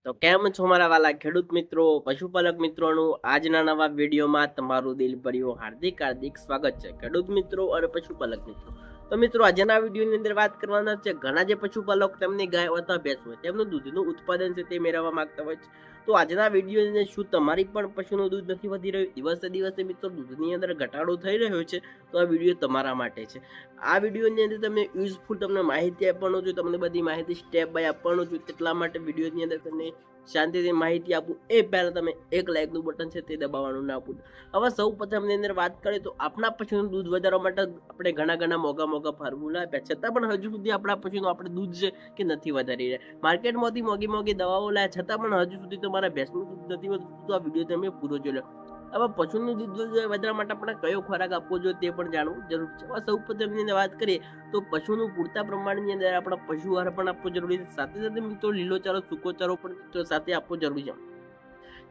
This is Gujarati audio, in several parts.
તો કેમ છો મારા વાલા ખેડૂત મિત્રો, પશુપાલક મિત્રોનું આજના નવા વિડીયોમાં તમારું દિલભર્યું હાર્દિક હાર્દિક સ્વાગત છે ખેડૂત મિત્રો અને પશુપાલક મિત્રો. તો મિત્રો આજના વિડીયોની અંદર વાત કરવાના છે ઘણા જે પશુપાલક તેમની ગાય અથવા ભેંસ હોય તેમનું દૂધનું ઉત્પાદન છે તે મેળવવા માંગતા હોય છે. તો આજના વિડીયોની અંદર શું તમારી પણ પશુનું દૂધ નથી વધી રહ્યું, દિવસે દિવસે મિત્રો દૂધની અંદર ઘટાડો થઈ રહ્યો છે, તો આ વિડીયો તમારા માટે છે. આ વિડીયોની અંદર તમને યુઝફુલ તમને માહિતી આપવાનું છું, તમને બધી માહિતી સ્ટેપ બાય આપવાનું છું. એટલા માટે વિડીયોની અંદર તમને શાંતિથી માહિતી આપું એ પહેલાં તમે એક લાઇકનું બટન છે તે દબાવવાનું ના ભૂલો. હવે સૌ પ્રથમની અંદર વાત કરીએ તો આપણા પશુનું દૂધ વધારવા માટે આપણે ઘણા મોંઘા ફોર્મ્યુલા આપ્યા, છતાં પણ હજુ સુધી આપણા પશુનું આપણે દૂધ છે કે નથી વધારી રહ્યા. માર્કેટમાંથી મોંઘી દવાઓ લાયા છતાં પણ હજુ સુધી તમારા ભેંસનું દૂધ નથી વધતું. તો આ વિડીયો તમે પૂરો જોઈ લો. હવે પશુનું દૂધ વધારવા માટે આપણે કયો ખોરાક આપવો જોઈએ તે પણ જાણવું જરૂર છે. હવે સૌ પ્રથમની અંદર વાત કરીએ તો પશુનું પૂરતા પ્રમાણની અંદર આપણા પશુ આહાર પણ આપવો જરૂરી છે. સાથે સાથે મિત્રો લીલો ચારો, સૂકો ચારો પણ મિત્રો સાથે આપવો જરૂરી છે.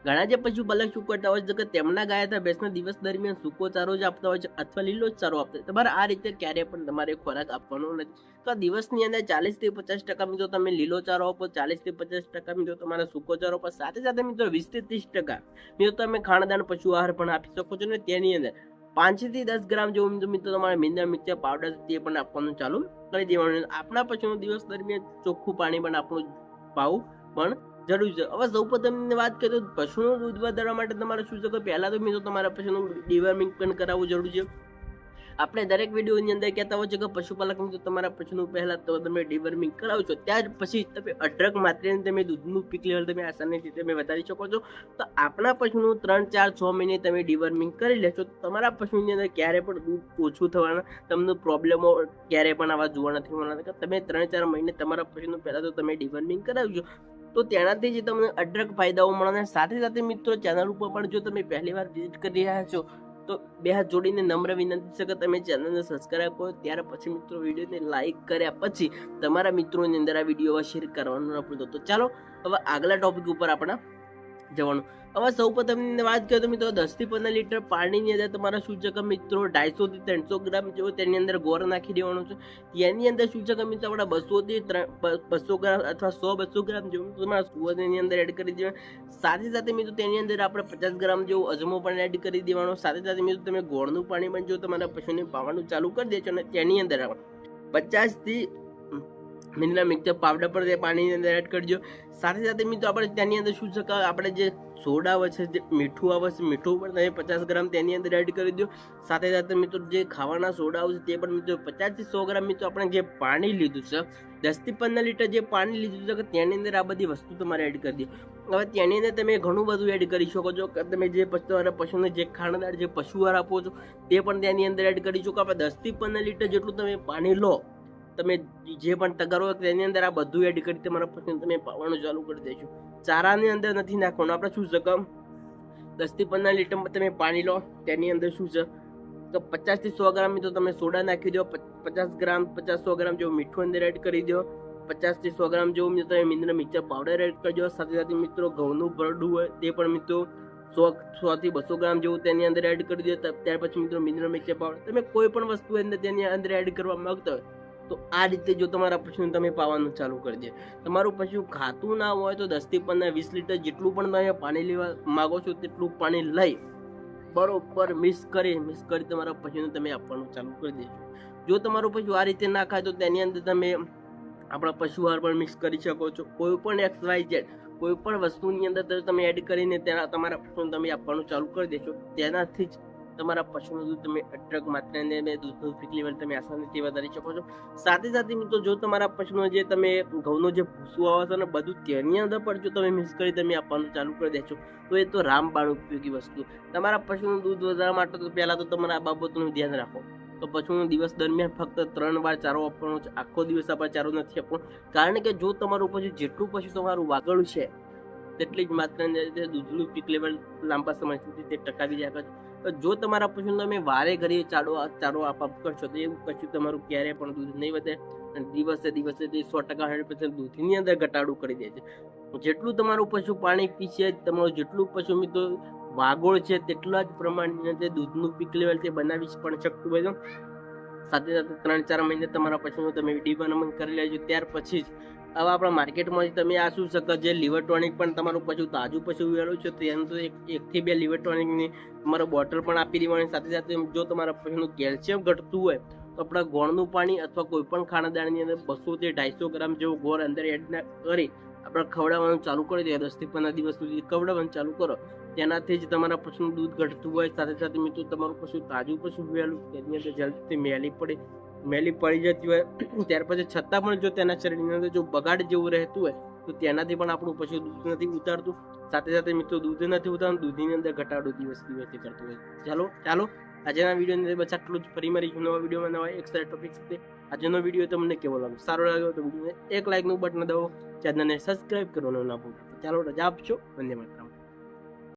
ઘણા જે પશુપાલક શું કરતા હોય છે કે તેમના ગાય અથવા ભેંસના દિવસ દરમિયાન સૂકો ચારો જ આપતા હોય છે અથવા લીલો જ ચારો આપતા હોય. તમારે આ રીતે ક્યારેય પણ તમારે ખોરાક આપવાનો નથી. તો દિવસની અંદર 40-50% મિત્રો તમે લીલો ચારો આપો, 40-50% મિત્રો તમારે સૂકો ચારો આપો, સાથે સાથે મિત્રો 20-30% મિત્રો તમે ખાણદાર પશુ આહાર પણ આપી શકો છો. ને તેની અંદર 5 થી 10 ગ્રામ જેવું મિત્રો તમારે મિનરલ મિક્સર પાવડર તે પણ આપવાનું ચાલુ કરી દેવાનું. આપણા પશુનું દિવસ દરમિયાન ચોખ્ખું પાણી પણ આપણું પાવું પણ જરૂરી છે. હવે સૌ પ્રથમ વાત કરીએ તો પશુનું દૂધ વધારવા માટે તમારે શું છે કે પહેલા તો મિત્રો તમારા પશુનું ડિવર્મિંગ પણ કરાવવું જરૂરી છે. આપણે દરેક વિડીયોની અંદર કહેતા હોય છે કે પશુપાલક મિત્રો તમારા પશુનું પહેલા તો તમે ડિવર્મિંગ કરાવો છો, ત્યાર પછી તમે અઢળક માત્રાની તમે દૂધનું પીક લેવલ તમે આસાનીથી તમે વધારી શકો છો. તો આપણા પશુનું 3-4-6 મહિને તમે ડિવર્મિંગ કરી લેશો તો તમારા પશુની અંદર ક્યારે પણ દૂધ ઓછું થવાના, તમને પ્રોબ્લેમો ક્યારે પણ આવા જોવા નથી મળવાના. તમે 3-4 મહિને તમારા પશુનું પહેલા તો તમે ડિવર્મિંગ કરાવજો તો તેનાથી જ તમને અઢળક ફાયદાઓ મળવાના. સાથે સાથે મિત્રો ચેનલ ઉપર પણ જો તમે પહેલી વાર વિઝિટ કરી રહ્યા છો તો બે હાથ જોડીને નમ્ર વિનંતી છે કે તમે ચેનલને સબસ્ક્રાઇબ કરો, ત્યાર પછી મિત્રો વિડીયોને લાઇક કર્યા પછી તમારા મિત્રોની અંદર આ વિડીયો શેર કરવાનું ન ભૂલતો. તો ચાલો હવે આગલા ટોપિક ઉપર આપણે જવાનું. હવે સૌ પ્રથમ વાત કરીએ તો મિત્રો 10-15 લીટર પાણીની અંદર તમારે શું છે કે મિત્રો 250-300 ગ્રામ જેવો તેની અંદર ગોળ નાખી દેવાનો છે. તેની અંદર શું છે કે મિત્રો આપણે 200 ગ્રામ અથવા 100-200 ગ્રામ જેવું તમારા સુવરની અંદર એડ કરી દેવા. સાથે સાથે મિત્રો તેની અંદર આપણે 50 ગ્રામ જેવો અજમો પણ એડ કરી દેવાનો. સાથે સાથે મિત્રો તમે ગોળનું પાણી પણ જો તમારા પશુને પાવાનું ચાલુ કરી દેશો અને તેની અંદર 50 થી મિનરલ મિક્સર પાવડર પણ તે પાણીની અંદર એડ કરજો. સાથે સાથે મિત્રો આપણે તેની અંદર શું છે કે આપણે જે સોડા આવે છે, જે મીઠું આવે છે, મીઠું પણ તમે 50 ગ્રામ તેની અંદર એડ કરી દો. સાથે સાથે મિત્રો જે ખાવાના સોડા આવે છે તે પણ મિત્રો 50 થી 100 ગ્રામ મિત્રો આપણે જે પાણી લીધું છે 10-15 લીટર જે પાણી લીધું છે કે તેની અંદર આ બધી વસ્તુ તમારે એડ કરી દો. હવે તેની અંદર તમે ઘણું બધું એડ કરી શકો છો કે તમે જે તમારા પશુને જે ખાણદાર જે પશુ આહાર આપો છો તે પણ તેની અંદર એડ કરી શકો. આપણે 10-15 લીટર જેટલું તમે પાણી લો, તમે જે પણ તગારો તેની અંદર આ બધું એડ કરી તમારા પશુને તમે પાવાનું ચાલુ કરી દેશો. ચારાની અંદર નથી નાખવાનું. આપણે શું છે કે 10-15 લીટર તમે પાણી લો, તેની અંદર શું છે તો 50 થી 100 ગ્રામ મિત્રો તમે સોડા નાખી દો, 50-100 ગ્રામ જેવું મીઠું અંદર એડ કરી દો, 50 થી 100 ગ્રામ જેવું મિત્રો તમે મિનરલ મિક્સર પાવડર એડ કરજો. સાથે સાથે મિત્રો ઘઉંનું ભરડું હોય તે પણ મિત્રો 100 થી 200 ગ્રામ જેવું તેની અંદર એડ કરી દો. ત્યાર પછી મિત્રો મિનરલ મિક્સર પાવડર તમે કોઈ પણ વસ્તુ અંદર તેની અંદર એડ કરવા માંગતા હોય તો આ રીતે જો તમારા પશુને તમે પાવાનું ચાલુ કરી દે. તમારું પશુ ખાતું ના હોય તો 10 થી 15-20 લીટર જેટલું પણ તમે પાણી લેવા માગો છો તેટલું પાણી લઈ બરોબર મિક્સ કરી તમારા પશુને તમે આપવાનું ચાલુ કરી દેજો. જો તમારું પશુ આ રીતે ના ખાય તો તેની અંદર તમે આપણા પશુ આહાર પણ મિક્સ કરી શકો છો. કોઈ પણ XYZ કોઈ પણ વસ્તુની અંદર તમે એડ કરીને તમારા પશુને તમે આપવાનું ચાલુ કરી દેશો. તેનાથી જ તમારા પશુનું દૂધ તમે અઢળક માત્રાને દૂધનું પીક લેવલ તમે આસાનીથી વધારી શકો છો. સાથે સાથે મિત્રો જો તમારા પશુનો જે તમે ઘઉંનો જે ભૂસું આવે છે ને બધું તેની અંદર પણ જો તમે મિક્સ કરી તમે આપવાનું ચાલુ કરી દેશો તો એ તો રામબાણ ઉપયોગી વસ્તુ. તમારા પશુનું દૂધ વધારવા માટે તો પહેલાં તો તમારે આ બાબતનું ધ્યાન રાખો. તો પશુનો દિવસ દરમિયાન ફક્ત 3 વાર ચારો આપવાનો છે. આખો દિવસ આપણે ચારો નથી આપવાનો, કારણ કે જો તમારું પશુ જેટલું પશુ તમારું વાગડું છે તેટલી જ માત્રાની દૂધનું પીક લેવલ લાંબા સમય સુધી તે ટકાવી રહ્યા છે. જો તમારા પશુને તમે વારે ઘડીએ ચારો આપ કરશો તો એવું પશુ તમારું ક્યારેય પણ દૂધ નહીં વધે અને દિવસે દિવસે તે 100% દૂધની અંદર ઘટાડો કરી દે છે. જેટલું તમારું પશુ પાણી પીશે, તમારું જેટલું પશુ મિત્રો વાગોળ છે તેટલા જ પ્રમાણની અંદર દૂધનું પીક લેવલ તે બનાવી પણ શકતું હોય છે. સાથે સાથે 3-4 મહિને તમારા પશુનું તમે ડિવર્મિંગ કરી લેજો. ત્યાર પછી જ હવે આપણા માર્કેટમાંથી તમે આ શું શકો જે લીવર ટોનિક પણ તમારું પશુ તાજું પશુ વેલું છે તો એનું તો 1 થી 2 લીવર ટોનિકની તમારે બોટલ પણ આપી દેવાની. સાથે સાથે જો તમારા પશુનું કેલ્શિયમ ઘટતું હોય તો આપણા ગોળનું પાણી અથવા કોઈ પણ ખાણાદાણની અંદર 200 થી 250 ગ્રામ જેવો ગોળ અંદર એડ કરી આપણે ખવડાવવાનું ચાલુ કરી દઈએ. 10 થી 15 દિવસ સુધી ખવડાવવાનું ચાલુ કરો. તેનાથી જ તમારા પશુનું દૂધ ઘટતું હોય. સાથે સાથે મિત્રો તમારું પશુ તાજું પશુ વહેલું તેની અંદર જલ્દીથી મેલી પડી જતી હોય ત્યાર પછી છતાં પણ જો તેના શરીરની અંદર જો બગાડ જેવું રહેતું હોય તો તેનાથી પણ આપણું પશુ દૂધ નથી ઉતારતું. સાથે સાથે મિત્રો દૂધ નથી ઉતારતું, દૂધની અંદર ઘટાડો દિવસે કરતું હોય. ચાલો આજના વિડીયોની અંદર બસ આટલું જ. ફરી મળીશું નવા વિડીયોમાં નવા એક્સ્ટ્રા ટોપિક સાથે. આજનો વિડીયો તમને કેવો લાગ્યો? સારો લાગ્યો તો વિડીયોને 1 લાઇકનું બટન દબાવો, ચેનલને સબસ્ક્રાઇબ કરવાનું ના ભૂલતા. ચાલો રજા આપજો. ધન્યવાદ.